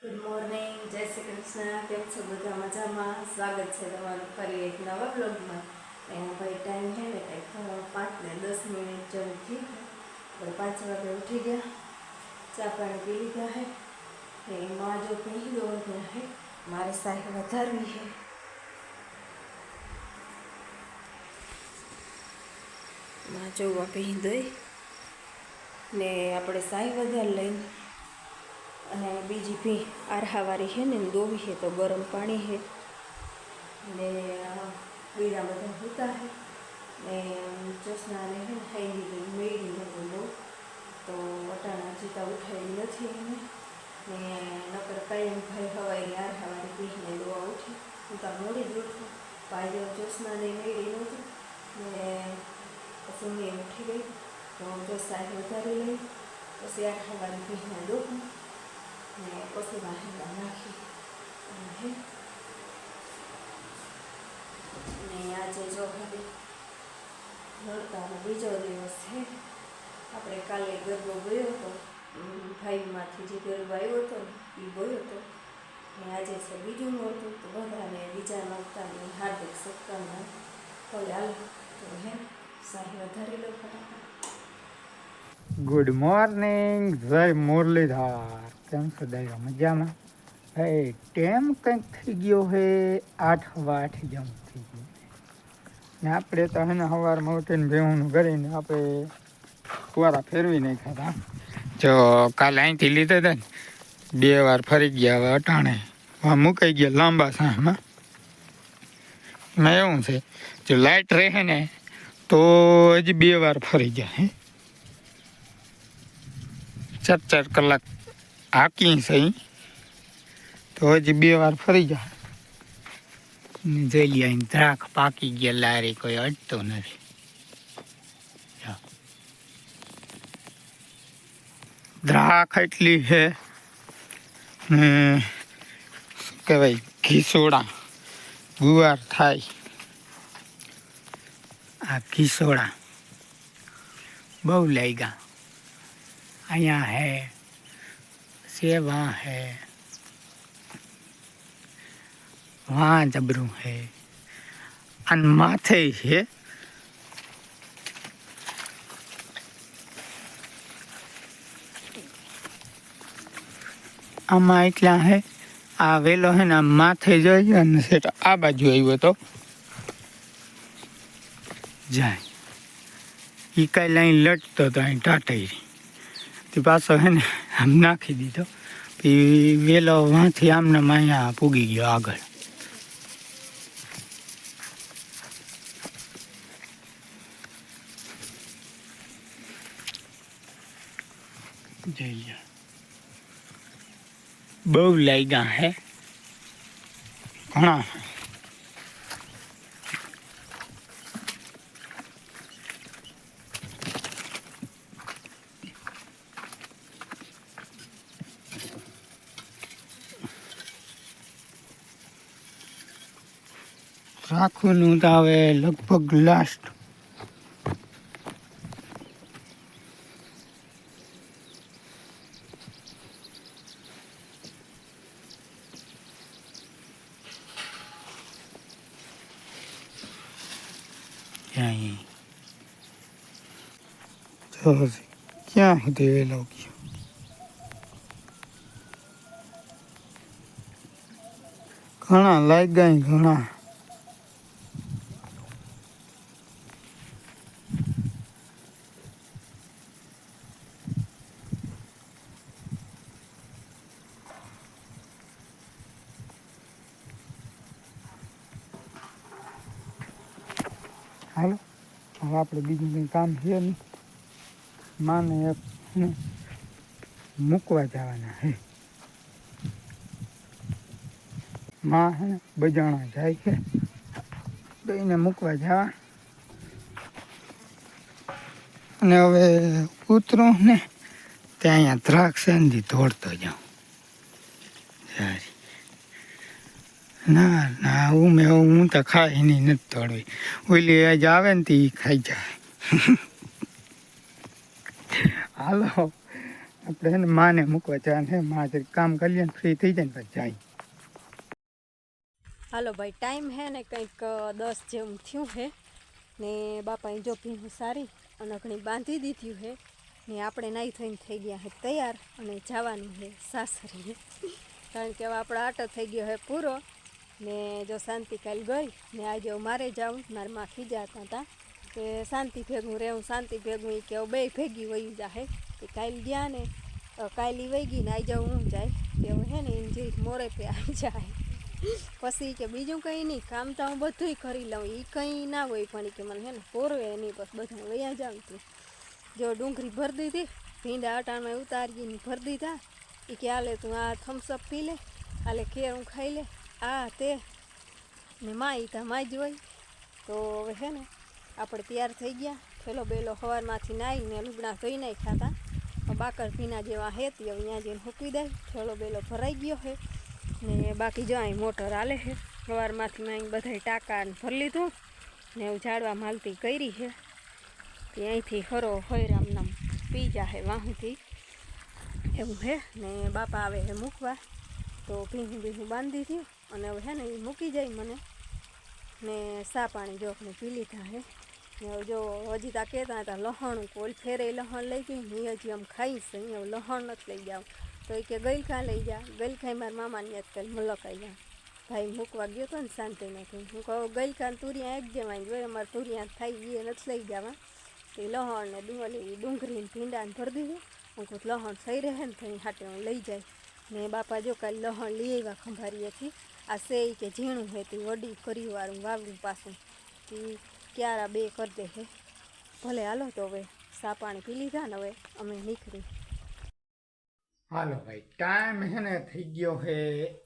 Good morning, જય શ્રી કૃષ્ણ. કેમ છો બધા? મજામાં? સ્વાગત છે તમારું ફરી એક નવા બ્લોગમાં. ભાઈ ટાઈમ છે ને કંઈક 5 ને 10 મિનિટ જેવું થયું. આપણે 5 વાગે ઉઠી ગયા, ચા પાણી પી લીધા છે. એમાં જો પી દો હે મારે સાહી વધારવી છે. માં જોવા પી દઈ ને આપણે સાહી વધારી લઈને અને બીજી ભી આરહાવાળી છે ને દોવી છે તો ગરમ પાણી છે ને બીજા બધા સૂતા છે ને ચશ્માને છે ને ખાઈ લીધું મેળી હતું બહુ તો વટાણા જીતા ઉઠાવી નથી એને ને નકર કાયમ ભાઈ હવારી આરહાવાળી પીને દોવા ઉઠી હું તો મોડી જ ઉઠું પાયે ચશ્માને મેળી નહોતું ને પછી મેં ઉઠી ગઈ તો જો સાહેબ વધારી લઈ પછી આરહાવાળી પીને દોવું ને પછી વાહેલા નાખી ને આજે જો હવે નોરતાનો બીજો દિવસ છે. આપણે કાલે ગરબો ગયો હતો, ભાઈમાંથી જે ગરબો આવ્યો હતો ને એ ગયો હતો ને આજે છે બીજું નોરતું તો બધાને બીજા નોરતાની હાર્દિક શુભકામના. હવે હાલ તો હે સાહી વધારી લો ફટાફટ. ગુડ મોર્નિંગ, જય મુરલીધર. કેમ છો દાદા? મજામાં? હે ટેમ કંઈક થઈ ગયો હે 8:08 જેમ થઈ ગયું ને આપણે તો હે ને સવારમાં ઉઠીને ભેહુંનું કરીને આપણે ફુવારા ફેરવી નાખ્યા હતા. જો કાલે અહીંથી લીધા હતા ને 2 વાર ફરી ગયા. હવે અટાણે મુકાઈ ગયા લાંબા સાંજમાં. એમાં એવું છે જો લાઇટ રહે ને તો હજી 2 વાર ફરી ગયા. હે 4 કલાક હાકી સહી તો હજી 2 વાર ફરી જાય. જોઈ લે અહીં દ્રાખ પાકી ગયા લારી, કોઈ અડતો નથી. દ્રાખ એટલી છે ને શું કહેવાય ઘીસોડા ગુવાર થાય. આ ઘીસોડા બહુ લાગ્યા. અહીંયા है सेवा है, वहाँ जबरू है અને માથે છે. આમાં એટલા હે આ વેલો હે ને માથે જઈ અને સેટ આ બાજુ આવ્યો તો જાય એ કાંઈ લાઈન લટતો તો અહીં ટાટાઈ તે પાછો હે ને આમ નાખી દીધો. પછી વેલો વાંથી આમને અહીંયા પૂગી ગયો આગળ. જઈ લે બહુ લાગ્યા હે ઘણા. રાખવાનું તો હવે લગભગ લાસ્ટ. ક્યાં સુધી વેલો ગયો? ઘણા લાગ્યા ઘણા. હાલો હવે આપણે બીજું કંઈ કામ છે નહીં. માને મૂકવા જવાના હે. માં હે ને બજાણા જાય છે તો એને મૂકવા જવા. અને હવે ઉતરું ને ત્યાં અહીંયા દ્રાક્ષાથી દોડતો જાઉં. સારી ના ના હું તો ખાઈ નહીં નથી તોડવી. ઓલી આજે આવે ને તે ખાઈ જાય. હાલો આપણે છે ને માને મૂકવા જવાનું છે. માં જરીક કામ કરી લે ને ફ્રી થઈ જાય ને પછી જાય. હાલો ભાઈ, ટાઈમ હે ને કંઈક 10 જેવું થયું હે ને બાપાએ જો ભીનું સારી અને ઘણી બાંધી દીધું હે ને આપણે નાહી થઈને થઈ ગયા હે તૈયાર અને જવાનું હે સાસરીએ. કારણ કે હવે આપણો આટો થઈ ગયો હે પૂરો ને જો શાંતિ કાલ ગઈ ને આજે મારે જાઉં. મારા માં ખીજાતા હતા કે શાંતિ ભેગું રહેવું, શાંતિ ભેગું. એ કે બે ભેગી વહી જાય કે કાલ ગયા ને કાલ ઈ વહી ગઈ ને આજે હું જાય કે હવે હે ને એને જે મોરે પે આવી જાય. પછી કે બીજું કંઈ નહીં, કામ તો હું બધુંય કરી લઉં, એ કંઈ ના હોય પણ કે મને હે ને પોરવે નહીં, બસ બધા વયા જાવ. તું જો ડુંગળી ભરી દીધી, ભીંડા અટાણમાં ઉતારીને ભરી દીધા. એ કે હાલે તું આ થમ્સઅપ પી લે, હાલે ખેર હું ખાઈ લે, આ તે ને માં એ તા માં જ હોય. તો હવે છે ને આપણે તૈયાર થઈ ગયા. થેલો બેલો સવારમાંથી નાહીને લુગડા ધોઈ નાખ્યા હતા. બાકર ભીના જેવા હેતી હવે ત્યાં જઈને મૂકી દે. થેલો બેલો ભરાઈ ગયો છે ને બાકી જો અહીં મોટર હાલે છે. સવારમાંથી મેં બધા ટાંકા ભરી લીધું ને એવું ઝાડવા માલતી કરી છે. તે અહીંથી ખરો હોય આમ પી જાહે વાહુથી એવું છે. ને બાપા આવે છે મૂકવા, તો ભીનું બાંધી દીધું અને હવે છે ને એ મૂકી જાય મને ને સા પાણી જો આપણે પી લીધા છે. ને જો હજી તા કહેતા હતા લહણ કોલ ફેરે લહણ લઈ ગઈ ને હજી આમ ખાઈશ, અહીંયા લહણ નથી લઈ જાઉં. તો એ કે ગઈલખા લઈ જા. ગઈલખાઈ મારા મામાને યાદ કરી મલકાઈ જા. ભાઈ મૂકવા ગયો હતો ને શાંતિ નથી. હું કહું ગઈલખાન તુરિયા એક જવાય જોઈએ, અમારે તુરિયા થાય એ નથી લઈ જવા. એ લહણ ને ડુંગળીને ભીંડાને ભરી દીધું. હું કહું લહણ થઈ રહે ને થઈ હાટે હું લઈ જાય. ને બાપા જો કાલે લહણ લઈ આવ્યા ખંભારીએથી. આ સે કે ઝીણું હે તે વડી કરીવાળું વાવડું પાછું તે ક્યારા બે કરી દે હે. ભલે હાલો તો હવે સા પાણી પી લીધા ને હવે અમે નીકળી. હાલો ભાઈ, ટાઈમ છે ને થઈ ગયો છે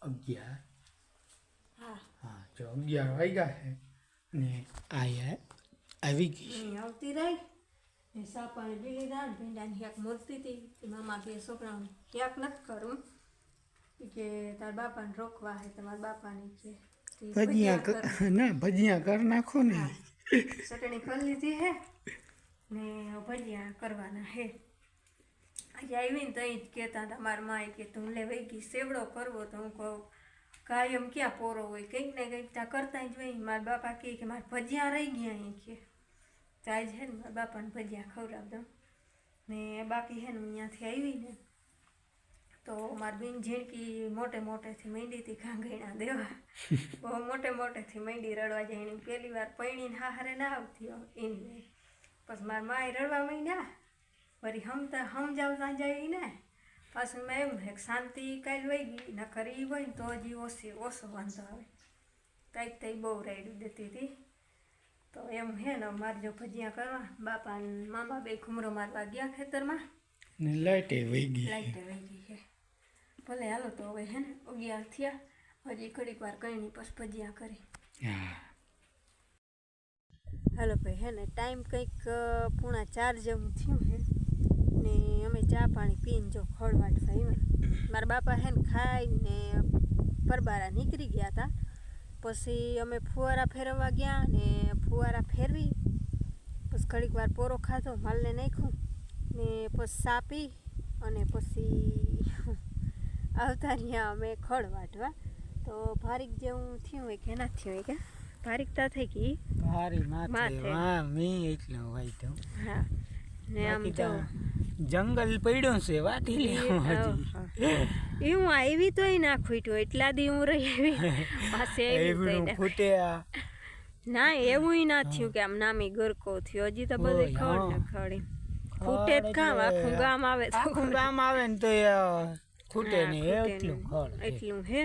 11. હા જો 11 વાગ્યા છે ને આવી ગઈ આવતી રહી ને સા પાણી પી લીધા ને ભીંડાની ક્યાંક મૂર્તિ હતી. મામા કે છોકરાઓને ક્યાંક નથી કરું કે તાર બાપાને રોકવા હે, તમારા બાપાને કે ભજીયા કરી નાખો ને. ચટણી કરી લીધી હે ને ભજીયા કરવાના હે. આજે આવીને તો અહીં જ કહેતા હતા મારા માએ કે તું લે વહી ગઈ સેવડો કરવો. તો હું કહું કાયમ ક્યાં પોરો હોય, કંઈક ને કંઈક ત્યાં કરતા જ હોય. મારા બાપા કહે કે મારે ભજીયા રહી ગયા અહીં કે તો આજે છે ને મારા બાપાને ભજીયા ખવડાવ દઉં. ને બાકી છે ને હું અહીંયાથી આવીને તો મારી બેન ઝીણકી મોટેથી માંડીથી ઘાંઘીણા દેવા. બહુ મોટેથી માંડી રડવા જાય. એની પહેલી વાર પૈણીને હારે ના આવતી એની. પછી મારા માએ રડવા માંડ્યા. વળી સમજાવતા જાય ને પાછું મેં એમ છે શાંતિ કાલ વહી ગઈ ન કરી હોય ને તો હજી ઓછો વાંધો આવે. કાંઈક તો બહુ રાયડું દેતી હતી. તો એમ છે ને મારે જો ભજીયા કરવા બાપા ને મામા બે ઘૂમરો મારવા ગયા ખેતરમાં ને લાઈટે વહી ગઈ છે. ભલે હાલો તો હવે હે ને 11 થયા. હજી ઘડીક વાર કઈ પછી ભજીયા કરી. હાલો ભાઈ હે ને ટાઈમ કંઈક 3:45 જેવું થયું હે ને અમે ચા પાણી પીને જો ખળવાટવા આવ્યા. મારા બાપા હે ને ખાઈને પરબારા નીકળી ગયા હતા. પછી અમે ફુવારા ફેરવવા ગયા ને ફુવારા ફેરવી પછી ઘડીક વાર પોરો ખાધો, માલને નાખ્યું ને પછી ચા પી અને પછી આવતા રહ્યા અમે ખળવાટવા. તો ભારીક જેવું થયું હોય કે ના થયું હોય કે ભારીકતા થઈ ગઈ ભારી માથે મી એટલો વાઈટ. હા ને આમ જો જંગલ પડ્યો છે વાટી લેવું. એ હું આવી તોય ના ખૂટ્યો એટલા દી હું રહી આવી પાસે ફૂટ્યા ના એવું ના થયું કે આમ નામી ગરકો થયો. હજી તો બધે ખડ ને ખડી ફૂટે જ કામ આખું ગામ આવે આખું ગામ આવે ને તો ખૂટે નહીં એટલું હે.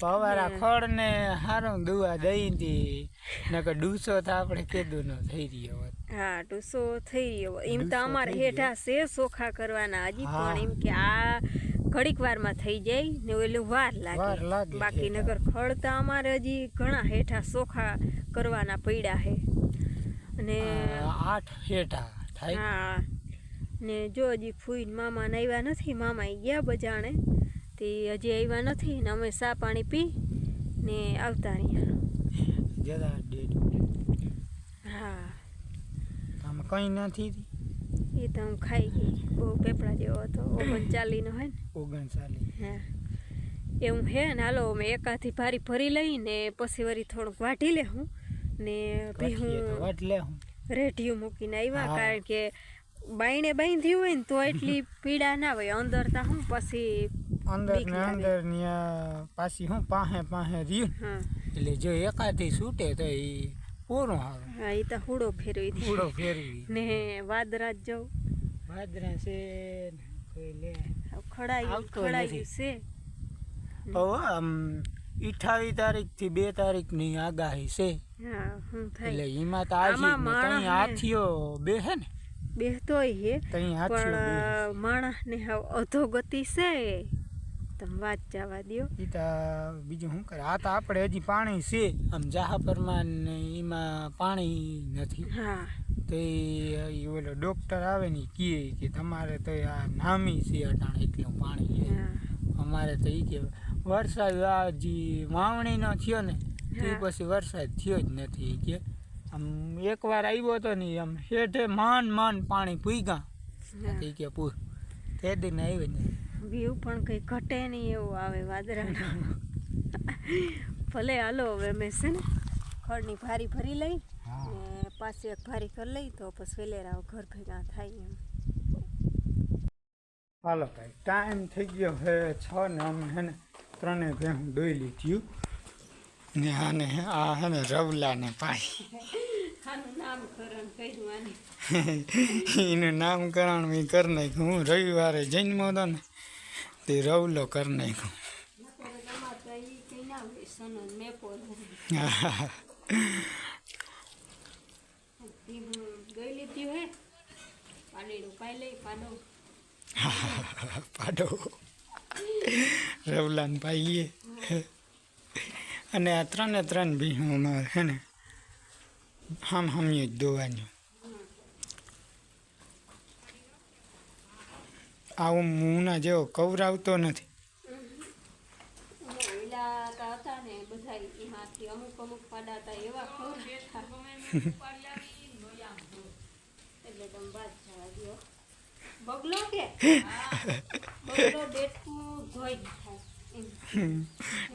પવારા ખડ ને હારું દુવા દઈ હતી નકર ડૂસો તો આપણે કેદું ન થઈ રહ્યો હોત. હા ડૂસો થઈ રહ્યો. એમ તો અમારે હેઠા છે ચોખા કરવાના હજી પણ એમ કે આ ઘડીક વારમાં થઈ જાય ને ઓલું વાર લાગે. બાકી નગર ખડ તો અમારે હજી ઘણા હેઠા ચોખા કરવાના પડ્યા હે અને 8 હેઠા થાય. હા ને જો હજી ફૂઈને મામા ને આવ્યા નથી. મામા ગયા બજાણે તે હજી આવ્યા નથી ને અમે ચા પાણી પી ને આવતા રહ્યા. હા આમાં કંઈ નથી. એ તો હું ખાઈ ગઈ, બહુ પેપડા જેવો હતો, 39નો હોય ને. 39. હા એવું હે ને. હાલો અમે એકાથી ભારી ભરી લઈને પછી વળી થોડુંક વાટી લે હું ને ભીહું રેઢિયું મૂકીને આવ્યા. કારણ કે બાયણે બાંધ્યું હોય ને તો એટલી પીડા ના હોય અંદર તા હું પછી અંદર ની પાછી હું પાહે રહ્યું. હા એટલે જો એકાથી છૂટે તો એ પૂરું આવે. હા એ તો હુડો ફેરવી ને વાદરા જવું વાદરા છે કોઈ લે ખડાયું છે. હવે 28 તારીખથી 2 તારીખની આગાહી છે. હા હું એટલે થાય એમાં તો આજે હાથીઓ બેહે ને બેહતોય હે તઈ પણ માણસને હવે અધોગતિ છે. તમે વાત જવા દો. એ તો બીજું શું કરે. આ તો આપણે હજી પાણી છે આમ જાહાપરમાં ને એમાં પાણી નથી. હા તો એ ઓલો ડૉક્ટર આવે ને કહે કે તમારે તો આ નામી છે અટાણે એટલું પાણી છે. અમારે તો એ કે વરસાદ આ જે વાવણીનો થયો ને તે પછી વરસાદ થયો જ નથી. કે આમ એકવાર આવ્યો હતો ને આમ હેઠે માન પાણી પૂગ્યા એ કે પૂર તે દિન આવી ને વ્યૂ પણ કંઈ ઘટે નહીં એવું આવે વાદળાનો. ભલે હાલો હવે મેં છે ને ખડની ભારી ભરી લઈ ને પાછી એક ભારી કરી લઈ તો પછી વેલેરા ઘર ભેગા થાય એમ. હાલો ભાઈ ટાઈમ થઈ ગયો હે 6 ને અમે હે ને 3 ભેહું દોઈ લીધું ને આને આ હે ને રવલાને પાઈ એનું નામકરણ મેં કરી નાખ્યું. હું રવિવારે જન્મ હતો ને તે રવલો કરી નાખ્યું. પાડો રવલાને પાઈ લઈએ. અને આ 3 ભીહું અમારે હે ને હામી જ દોવાનું. આવું મુના જેવો કવરાવતો નથી.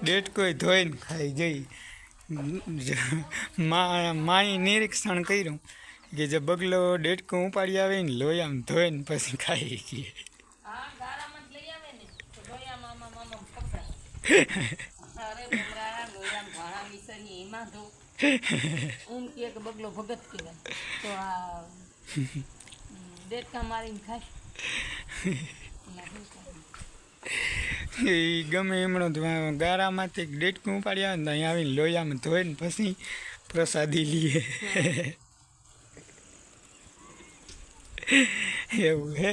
ડેટકોય ધોઈને ખાઈ જઈ. માએ નિરીક્ષણ કર્યું કે જે બગલો ડેટકો ઉપાડી આવે ને લોયામ ધોઈને પછી ખાઈ ગઈ. બગલો ભગત કહેવાય તો આ ડેટકા મારીને ખાય. એ ગમે એમણો ગારામાંથી ડેટકું ઉપાડી આવે ને અહીં આવીને લોયામાં ધોઈને પછી પ્રસાદી લઈએ. એવું હે.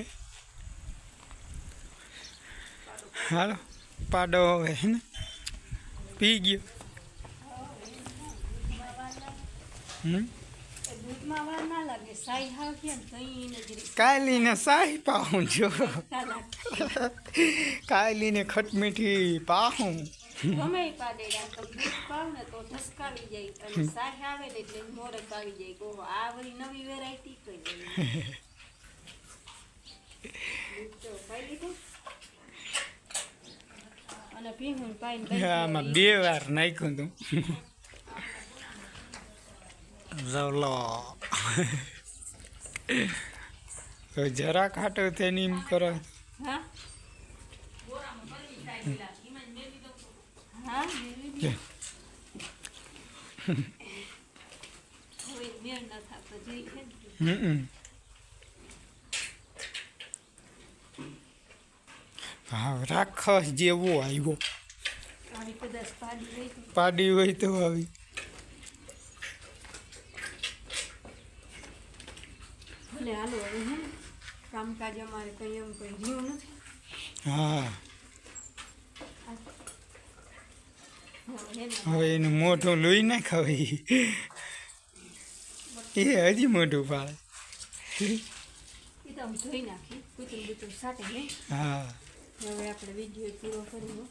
હાલો પાડો હવે હે ને પી ગયો. કાલીને સાહી પાહું જો કાલીને ખટમીઠી પાહું ગમે પાડેડા તો દૂધ પાવ ને તો ઠસકાવી જાય અને સાહી આવે ને એટલે મોરક આવી જાય. કહો આ વળી નવી વેરાયટી કઈ તો પાઈ લીધું અને પીહું પાઈને આમાં 2 વાર નાખ્યું તું. રવલો જરા ખાટો થઈને એમ કરો. હા હા રાક્ષસ જેવો આવ્યો. પાડી હોય તો આવી. ભલે હાલો હવે હે કામકાજ અમારે કંઈ એમ કંઈ રહ્યું નથી. હા હવે એનું મોઢું લોહી ના ખવાય. એ હજી મોઢું પાડે. એ તો આમ ધોઈ નાખી કૂતરું સાટે નહીં. હા હવે આપણે વિડીયો પૂરો કર્યો.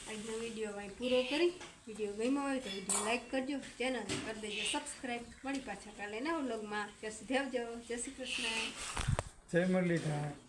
આજનો વિડીયો અહીં પૂરો કરી. વિડીયો ગમ્યો હોય તો વિડીયો લાઈક કરજો, ચેનલ કરી દેજો સબસ્ક્રાઈબ. મળી પાછા કાલે નવા વ્લોગમાં. ત્યાં સુધી આવજો. જય શ્રી કૃષ્ણ. જય મુરલીધર.